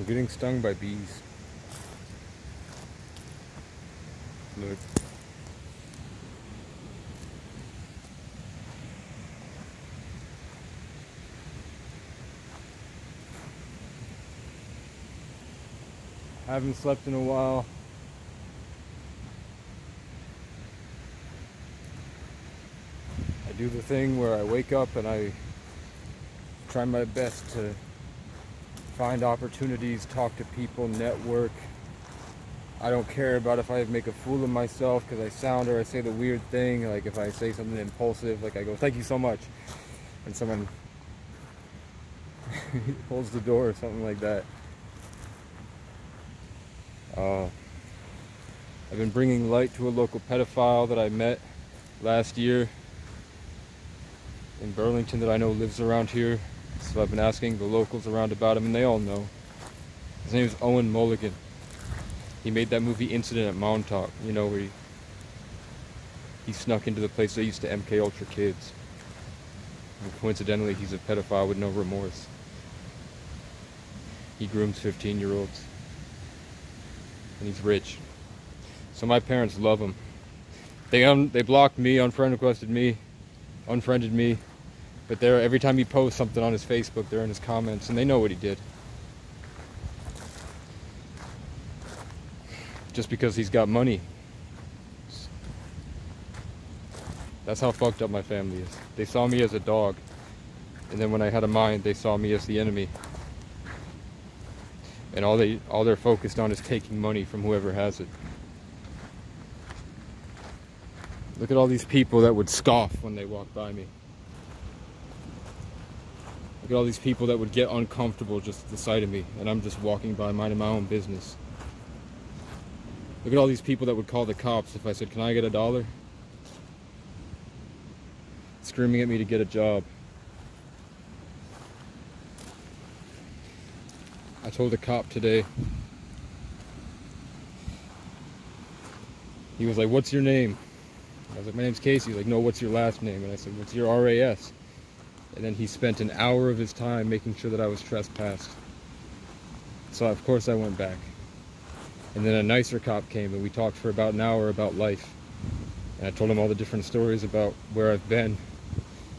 getting stung by bees. Look. Haven't slept in a while. I do the thing where I wake up and I try my best to find opportunities, talk to people, network. I don't care about if I make a fool of myself because I sound or I say the weird thing. Like if I say something impulsive, like I go, "Thank you so much," and someone pulls the door or something like that. I've been bringing light to a local pedophile that I met last year in Burlington that I know lives around here. So I've been asking the locals around about him, and they all know. His name is Owen Mulligan. He made that movie Incident at Montauk, you know, where he snuck into the place they used to MK Ultra kids. And coincidentally, he's a pedophile with no remorse. He grooms 15-year-olds. And he's rich. So my parents love him. They blocked me, unfriend me, unfriended me. But every time he posts something on his Facebook, they're in his comments, and they know what he did. Just because he's got money. That's how fucked up my family is. They saw me as a dog, and then when I had a mind, they saw me as the enemy. And all they're focused on is taking money from whoever has it. Look at all these people that would scoff when they walk by me. Look at all these people that would get uncomfortable just at the sight of me, and I'm just walking by minding my own business. Look at all these people that would call the cops if I said, "Can I get $1?" Screaming at me to get a job. I told a cop today, he was like, "What's your name?" I was like, "My name's Casey." He's like, "No, what's your last name?" And I said, "What's your RAS?" And then he spent an hour of his time making sure that I was trespassed. So of course I went back. And then a nicer cop came and we talked for about an hour about life. And I told him all the different stories about where I've been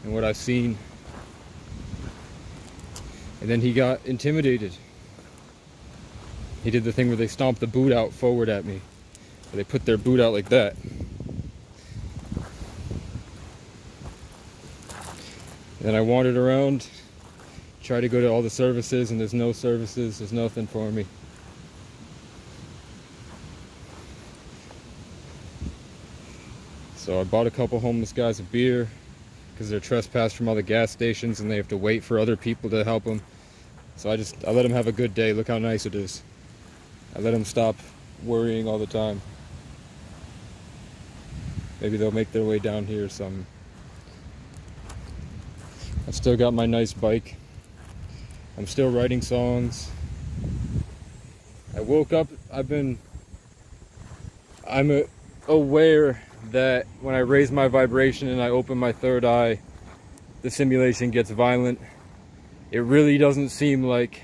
and what I've seen. And then he got intimidated. He did the thing where they stomped the boot out forward at me. They put their boot out like that. Then I wandered around, tried to go to all the services, and there's no services, there's nothing for me. So I bought a couple homeless guys a beer, because they're trespassed from all the gas stations and they have to wait for other people to help them. So I let them have a good day. Look how nice it is. I let them stop worrying all the time. Maybe they'll make their way down here or something. I still got my nice bike. I'm still writing songs. I woke up, I'm aware that when I raise my vibration and I open my third eye, the simulation gets violent. It really doesn't seem like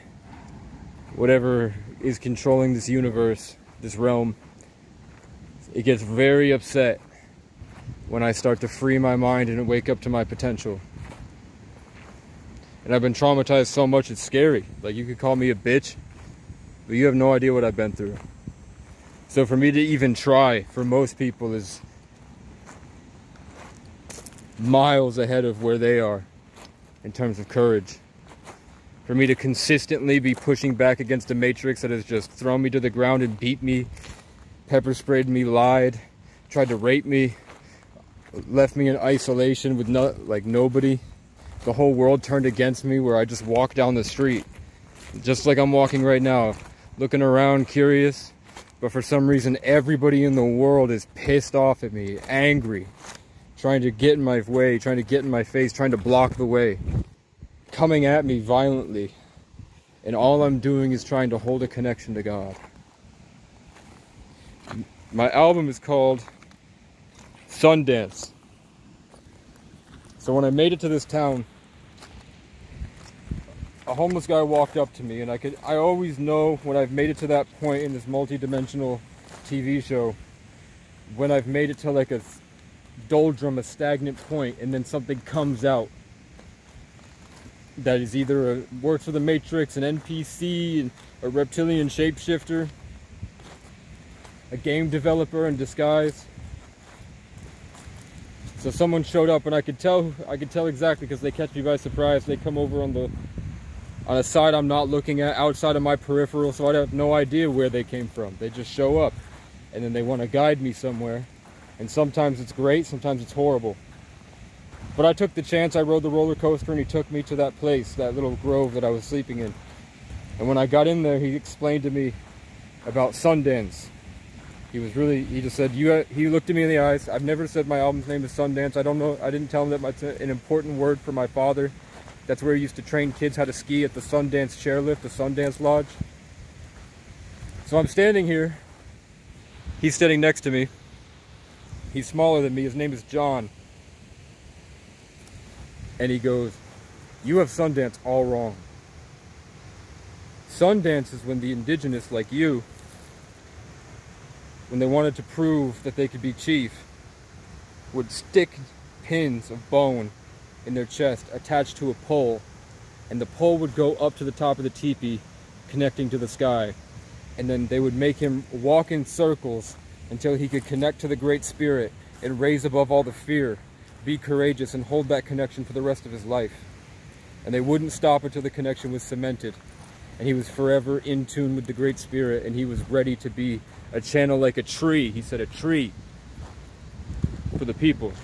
whatever is controlling this universe, this realm, it gets very upset when I start to free my mind and wake up to my potential. And I've been traumatized so much, it's scary. Like, you could call me a bitch, but you have no idea what I've been through. So for me to even try, for most people, is miles ahead of where they are in terms of courage. For me to consistently be pushing back against a matrix that has just thrown me to the ground and beat me, pepper sprayed me, lied, tried to rape me, left me in isolation with nobody. The whole world turned against me, where I just walk down the street, just like I'm walking right now, looking around, curious, but for some reason everybody in the world is pissed off at me, angry, trying to get in my way, trying to get in my face, trying to block the way, coming at me violently, and all I'm doing is trying to hold a connection to God. My album is called Sundance. So when I made it to this town, a homeless guy walked up to me, and I always know when I've made it to that point in this multi-dimensional TV show, when I've made it to like a doldrum, a stagnant point, and then something comes out that is either works for the Matrix, an NPC, a reptilian shapeshifter, a game developer in disguise. So someone showed up, and I could tell exactly, because they catch me by surprise. They come over on a side I'm not looking at, outside of my peripheral, so I have no idea where they came from. They just show up, and then they want to guide me somewhere. And sometimes it's great, sometimes it's horrible. But I took the chance. I rode the roller coaster, and he took me to that place, that little grove that I was sleeping in. And when I got in there, he explained to me about Sundance. He just said, he looked at me in the eyes. I've never said my album's name is Sundance. I don't know, I didn't tell him that that's an important word for my father. That's where he used to train kids how to ski, at the Sundance Chairlift, the Sundance Lodge. So I'm standing here. He's standing next to me. He's smaller than me. His name is John. And he goes, "You have Sundance all wrong. Sundance is when the indigenous like you, when they wanted to prove that they could be chief, would stick pins of bone in their chest attached to a pole, and the pole would go up to the top of the teepee, connecting to the sky, and then they would make him walk in circles until he could connect to the Great Spirit and raise above all the fear, be courageous, and hold that connection for the rest of his life. And they wouldn't stop until the connection was cemented, and he was forever in tune with the Great Spirit, and he was ready to be a channel like a tree." He said, a tree for the people.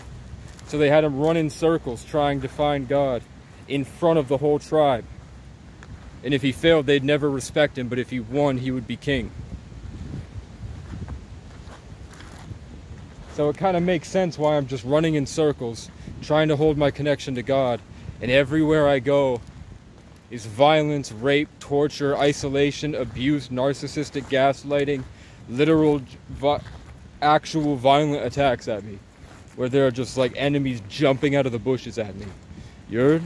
So they had him run in circles trying to find God in front of the whole tribe. And if he failed, they'd never respect him, but if he won, he would be king. So it kind of makes sense why I'm just running in circles, trying to hold my connection to God. And everywhere I go is violence, rape, torture, isolation, abuse, narcissistic gaslighting, literal, actual violent attacks at me, where there are just like enemies jumping out of the bushes at me. You heard?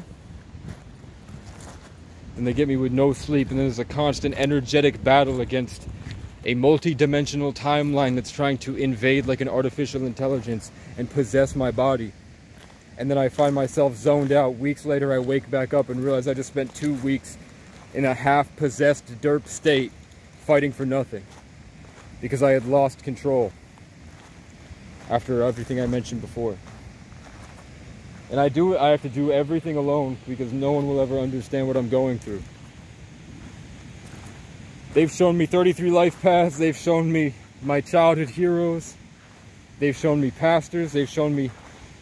And they get me with no sleep, and then there's a constant energetic battle against a multi-dimensional timeline that's trying to invade like an artificial intelligence and possess my body. And then I find myself zoned out. Weeks later, I wake back up and realize I just spent 2 weeks in a half-possessed derp state fighting for nothing, because I had lost control after everything I mentioned before. And I have to do everything alone, because no one will ever understand what I'm going through. They've shown me 33 life paths. They've shown me my childhood heroes. They've shown me pastors. They've shown me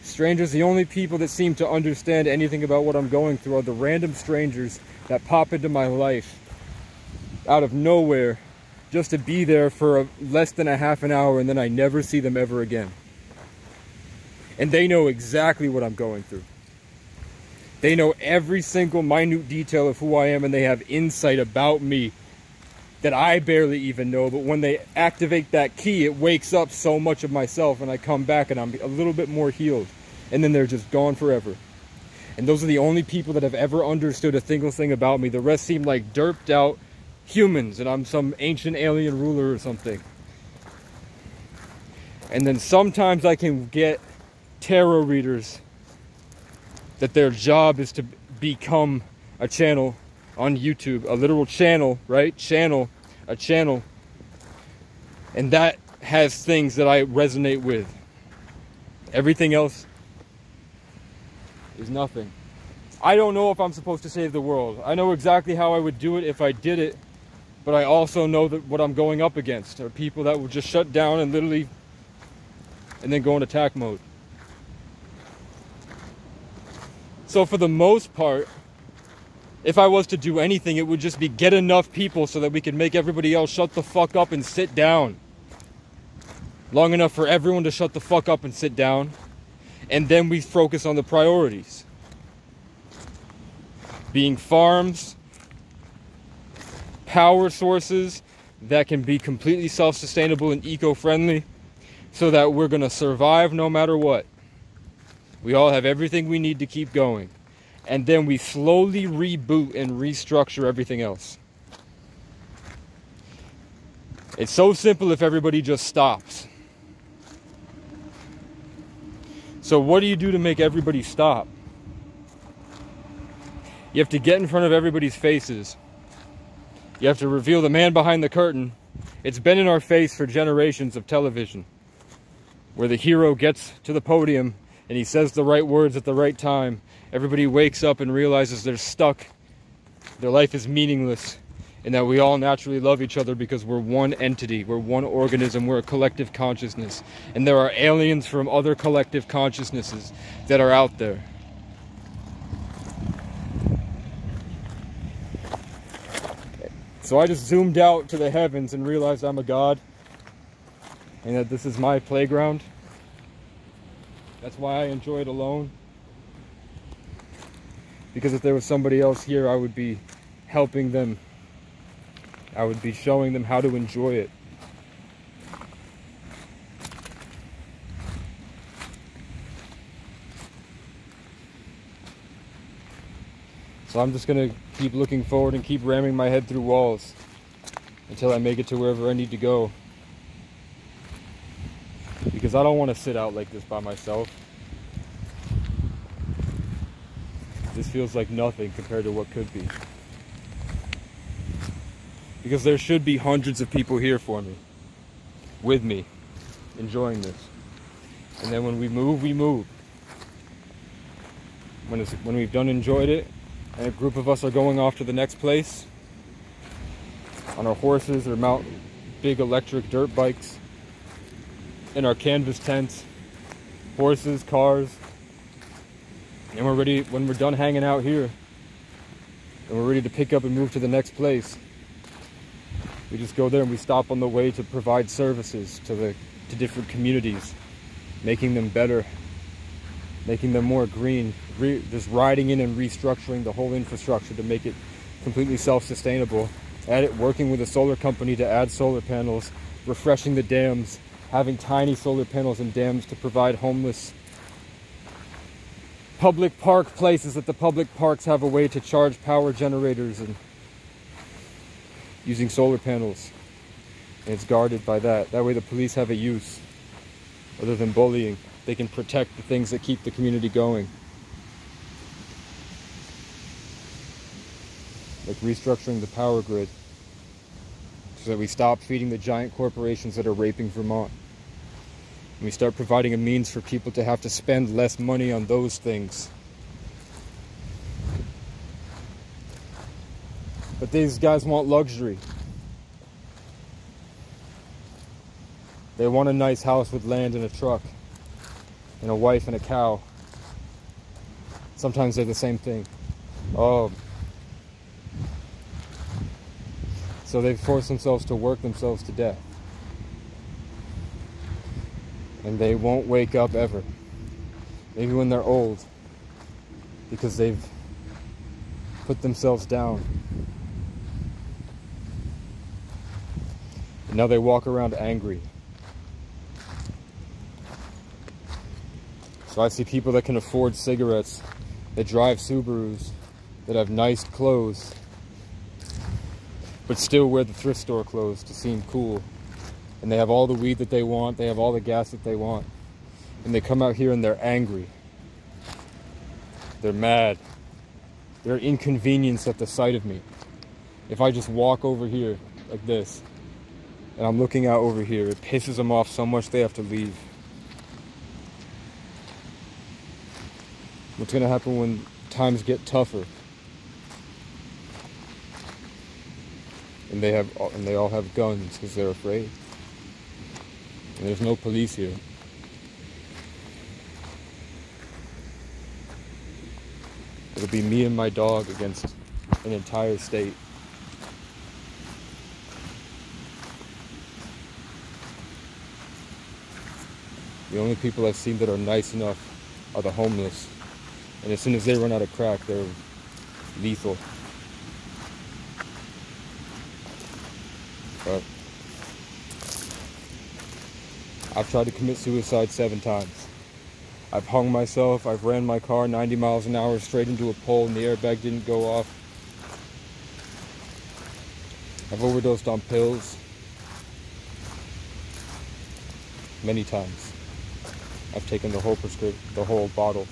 strangers. The only people that seem to understand anything about what I'm going through are the random strangers that pop into my life out of nowhere, just to be there for less than a half an hour, and then I never see them ever again. And they know exactly what I'm going through. They know every single minute detail of who I am, and they have insight about me that I barely even know. But when they activate that key, it wakes up so much of myself, and I come back and I'm a little bit more healed. And then they're just gone forever. And those are the only people that have ever understood a single thing about me. The rest seem like derped out humans, and I'm some ancient alien ruler or something. And then sometimes I can get tarot readers that their job is to become a channel on YouTube, a literal channel, right? A channel. And that has things that I resonate with. Everything else is nothing. I don't know if I'm supposed to save the world. I know exactly how I would do it if I did it, but I also know that what I'm going up against are people that will just shut down and literally, and then go in attack mode. So for the most part, if I was to do anything, it would just be get enough people so that we can make everybody else shut the fuck up and sit down. Long enough for everyone to shut the fuck up and sit down. And then we focus on the priorities. Being farms, power sources that can be completely self-sustainable and eco-friendly, so that we're gonna survive no matter what. We all have everything we need to keep going. and then we slowly reboot and restructure everything else. It's so simple if everybody just stops. So what do you do to make everybody stop? You have to get in front of everybody's faces. You have to reveal the man behind the curtain. It's been in our face for generations of television, where the hero gets to the podium and he says the right words at the right time. Everybody wakes up and realizes they're stuck, their life is meaningless, and that we all naturally love each other because we're one entity, we're one organism, we're a collective consciousness. And there are aliens from other collective consciousnesses that are out there. So I just zoomed out to the heavens and realized I'm a god, and that this is my playground. That's why I enjoy it alone. Because if there was somebody else here, I would be helping them. I would be showing them how to enjoy it. So I'm just gonna keep looking forward and keep ramming my head through walls until I make it to wherever I need to go. Because I don't want to sit out like this by myself. This feels like nothing compared to what could be. Because there should be hundreds of people here for me, with me, enjoying this. And then when we move, we move. When we've done enjoyed it, and a group of us are going off to the next place, on our horses or mount big electric dirt bikes, in our canvas tents, horses, cars, and we're ready, when we're done hanging out here, and we're ready to pick up and move to the next place, we just go there and we stop on the way to provide services to different communities, making them better, making them more green, just riding in and restructuring the whole infrastructure to make it completely self-sustainable, working with a solar company to add solar panels, refreshing the dams, having tiny solar panels and dams to provide homeless public park places that the public parks have a way to charge power generators, and using solar panels, and it's guarded by that. That way the police have a use other than bullying. They can protect the things that keep the community going. Like restructuring the power grid so that we stop feeding the giant corporations that are raping Vermont. And we start providing a means for people to have to spend less money on those things. But these guys want luxury. They want a nice house with land and a truck, and a wife and a cow. Sometimes they're the same thing. Oh. So they force themselves to work themselves to death. And they won't wake up ever. Maybe when they're old, because they've put themselves down. And now they walk around angry. So I see people that can afford cigarettes, that drive Subarus, that have nice clothes, but still wear the thrift store clothes to seem cool. And they have all the weed that they want, they have all the gas that they want. And they come out here and they're angry. They're mad. They're inconvenienced at the sight of me. If I just walk over here like this, and I'm looking out over here, it pisses them off so much they have to leave. What's gonna happen when times get tougher? And they all have guns because they're afraid. And there's no police here. It'll be me and my dog against an entire state. The only people I've seen that are nice enough are the homeless. And as soon as they run out of crack, they're lethal. But I've tried to commit suicide 7 times. I've hung myself. I've ran my car 90 miles an hour straight into a pole and the airbag didn't go off. I've overdosed on pills many times. I've taken the whole bottle.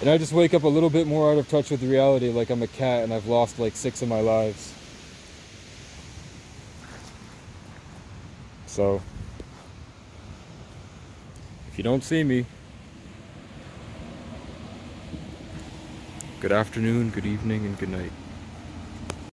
And I just wake up a little bit more out of touch with reality, like I'm a cat and I've lost like 6 of my lives. So, if you don't see me, good afternoon, good evening, and good night.